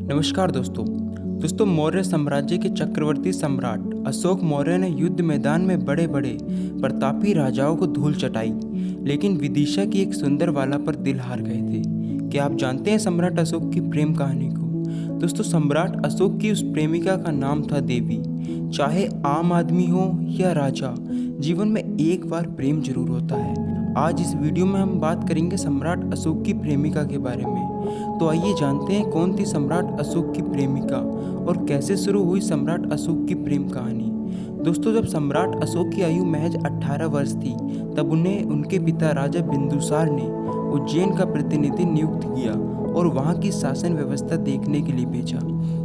नमस्कार दोस्तों मौर्य साम्राज्य के चक्रवर्ती सम्राट अशोक मौर्य ने युद्ध मैदान में बड़े बड़े प्रतापी राजाओं को धूल चटाई, लेकिन विदिशा की एक सुंदर बाला पर दिल हार गए थे। क्या आप जानते हैं सम्राट अशोक की प्रेम कहानी को? दोस्तों, सम्राट अशोक की उस प्रेमिका का नाम था देवी। चाहे आम आदमी हो या राजा, जीवन में एक बार प्रेम जरूर होता है। आज इस वीडियो में हम बात करेंगे सम्राट अशोक की प्रेमिका के बारे में। तो आइए जानते हैं कौन थी सम्राट अशोक की प्रेमिका और कैसे शुरू हुई सम्राट अशोक की प्रेम कहानी। दोस्तों, जब सम्राट अशोक की आयु महज 18 वर्ष थी, तब उन्हें उनके पिता राजा बिंदुसार ने उज्जैन का प्रतिनिधि नियुक्त किया और वहां की शासन व्यवस्था देखने के लिए भेजा।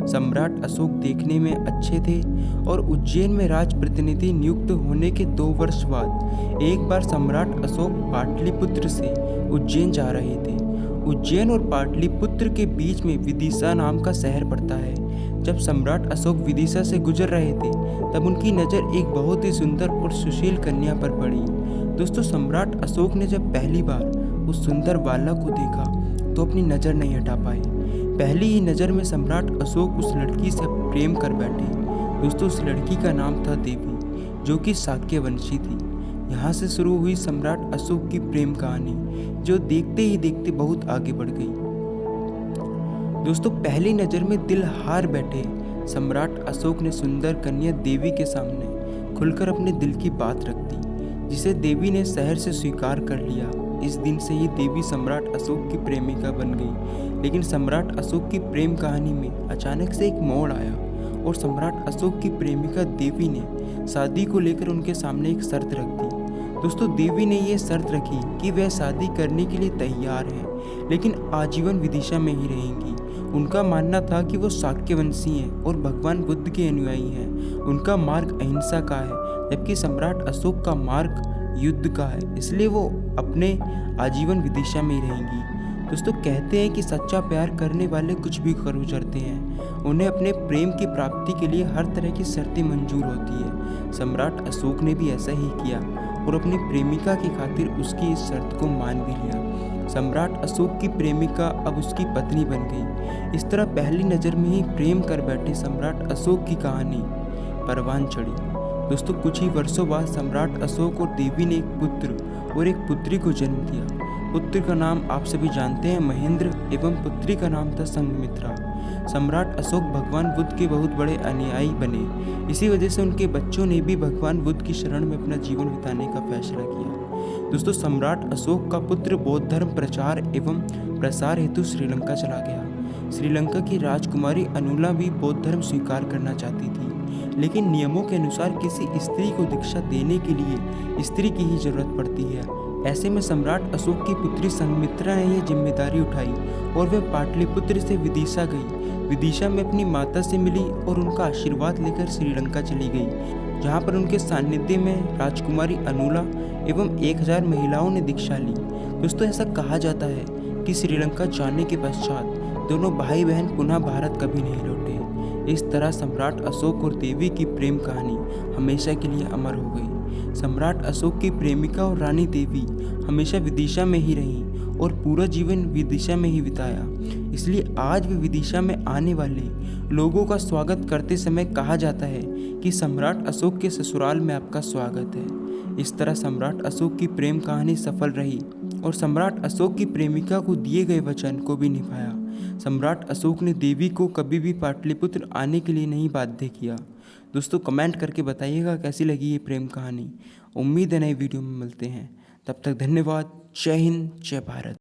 सम्राट अशोक देखने में अच्छे थे और उज्जैन में राज प्रतिनिधि नियुक्त होने के 2 वर्ष बाद एक बार सम्राट अशोक पाटलिपुत्र से उज्जैन जा रहे थे। उज्जैन और पाटलिपुत्र के बीच में विदिशा नाम का शहर पड़ता है। जब सम्राट अशोक विदिशा से गुजर रहे थे, तब उनकी नज़र एक बहुत ही सुंदर और सुशील कन्या पर पड़ी। दोस्तों, सम्राट अशोक ने जब पहली बार उस सुंदर बाला को देखा तो अपनी नज़र नहीं हटा पाए। पहली ही नज़र में सम्राट अशोक उस लड़की से प्रेम कर बैठे। दोस्तों, उस लड़की का नाम था देवी, जो कि शाक्यवंशी थी। यहाँ से शुरू हुई सम्राट अशोक की प्रेम कहानी, जो देखते ही देखते बहुत आगे बढ़ गई। दोस्तों, पहली नज़र में दिल हार बैठे सम्राट अशोक ने सुंदर कन्या देवी के सामने खुलकर अपने दिल की बात रख दी, जिसे देवी ने शहर से स्वीकार कर लिया। इस दिन से ही देवी सम्राट अशोक की प्रेमिका बन गई। लेकिन सम्राट अशोक की प्रेम कहानी में अचानक से एक मोड़ आया और सम्राट अशोक की प्रेमिका देवी ने शादी को लेकर उनके सामने एक शर्त रख दी। दोस्तों, देवी ने यह शर्त रखी कि वह शादी करने के लिए तैयार हैं, लेकिन आजीवन विदिशा में ही रहेंगी। उनका मानना था कि वो शाक्यवंशी हैं और भगवान बुद्ध के अनुयायी हैं। उनका मार्ग अहिंसा का है, जबकि सम्राट अशोक का मार्ग युद्ध का है, इसलिए वो अपने आजीवन विदिशा में ही रहेंगी। दोस्तों, कहते हैं कि सच्चा प्यार करने वाले कुछ भी कर गुजरते हैं। उन्हें अपने प्रेम की प्राप्ति के लिए हर तरह की शर्तें मंजूर होती है। सम्राट अशोक ने भी ऐसा ही किया और अपनी प्रेमिका की खातिर उसकी इस शर्त को मान भी लिया। सम्राट अशोक की प्रेमिका अब उसकी पत्नी बन गई। इस तरह पहली नज़र में ही प्रेम कर बैठे सम्राट अशोक की कहानी परवान चढ़ी। दोस्तों, कुछ ही वर्षों बाद सम्राट अशोक और देवी ने एक पुत्र और एक पुत्री को जन्म दिया। पुत्र का नाम आप सभी जानते हैं, महेंद्र, एवं पुत्री का नाम था संघमित्रा। सम्राट अशोक भगवान बुद्ध के बहुत बड़े अनुयायी बने। इसी वजह से उनके बच्चों ने भी भगवान बुद्ध की शरण में अपना जीवन बिताने का फैसला किया। दोस्तों, सम्राट अशोक का पुत्र बौद्ध धर्म प्रचार एवं प्रसार हेतु श्रीलंका चला गया। श्रीलंका की राजकुमारी अनुला भी बौद्ध धर्म स्वीकार करना चाहती थी, लेकिन नियमों के अनुसार किसी स्त्री को दीक्षा देने के लिए स्त्री की ही जरूरत पड़ती है। ऐसे में सम्राट अशोक की पुत्री संघमित्रा ने यह जिम्मेदारी उठाई और वह पाटलिपुत्र से विदिशा गई। विदिशा में अपनी माता से मिली और उनका आशीर्वाद लेकर श्रीलंका चली गई, जहां पर उनके सानिध्य में राजकुमारी अनुला एवं 1000 महिलाओं ने दीक्षा ली। दोस्तों, ऐसा कहा जाता है कि श्रीलंका जाने के पश्चात दोनों भाई बहन पुनः भारत कभी नहीं लौटे। इस तरह सम्राट अशोक और देवी की प्रेम कहानी हमेशा के लिए अमर हो गई। सम्राट अशोक की प्रेमिका और रानी देवी हमेशा विदिशा में ही रहीं और पूरा जीवन विदिशा में ही बिताया। इसलिए आज भी विदिशा में आने वाले लोगों का स्वागत करते समय कहा जाता है कि सम्राट अशोक के ससुराल में आपका स्वागत है। इस तरह सम्राट अशोक की प्रेम कहानी सफल रही और सम्राट अशोक की प्रेमिका को दिए गए वचन को भी निभाया। सम्राट अशोक ने देवी को कभी भी पाटलिपुत्र आने के लिए नहीं बाध्य किया। दोस्तों, कमेंट करके बताइएगा कैसी लगी ये प्रेम कहानी। उम्मीद है नई वीडियो में मिलते हैं। तब तक धन्यवाद। जय हिंद, जय भारत।